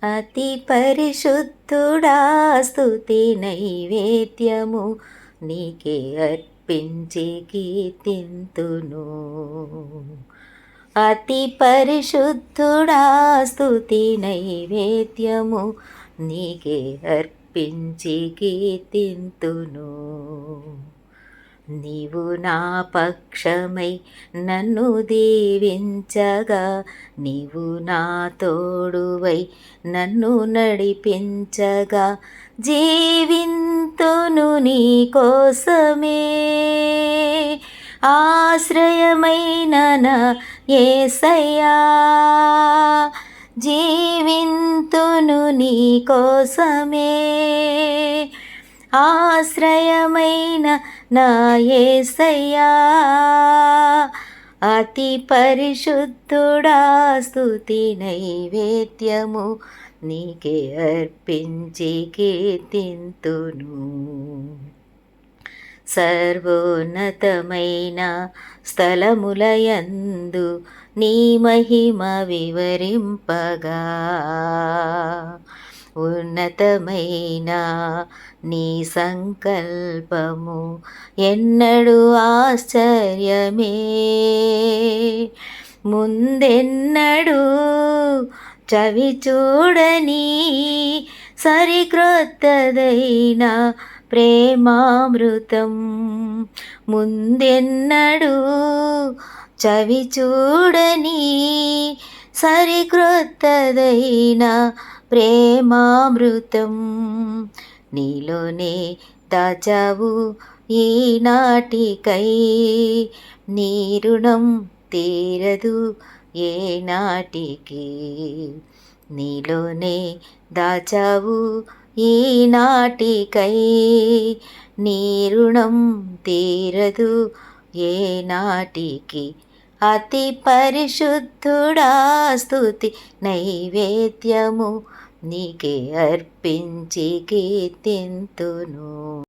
అతి పరిశుద్ధుడా స్తుతి నైవేద్యము నీకే అర్పించి కీర్తింతును. అతి పరిశుద్ధుడా స్తుతి నైవేద్యము నీకే అర్పించి కీర్తింతును. నీవు నా పక్షమై నన్ను దీవించగా, నీవు నా తోడువై నన్ను నడిపించగా, జీవింతును నీ కోసమే. ఆశ్రయమైన నా యేసయ్యా, జీవింతును నీ కోసమే. ఆశ్రయమైన నా యేసయ్యా, అతి పరిశుద్ధుడా స్తుతి నైవేద్యము నీకే అర్పించి కీర్తింతును. సర్వోన్నతమైన స్థలములయందు నీ మహిమ వివరింపగా, ఉన్నతమైన నీ సంకల్పము ఎన్నడూ ఆశ్చర్యమే. ముందెన్నడూ చవి చూడని సరిక్రొత్తదైన ప్రేమామృతం, ముందెన్నడూ చవి చూడని సరిక్రొత్తదైన ప్రేమామృతం నీలోనే దాచావు ఈనాటికై. నీ రుణం తీరదు ఏనాటికి. నీలోనే దాచావు ఈనాటికై, నీ రుణం తీరదు ఏనాటికి. అతి పరిశుద్ధుడా స్తుతి నైవేద్యము నీకే అర్పించి కీర్తింతును.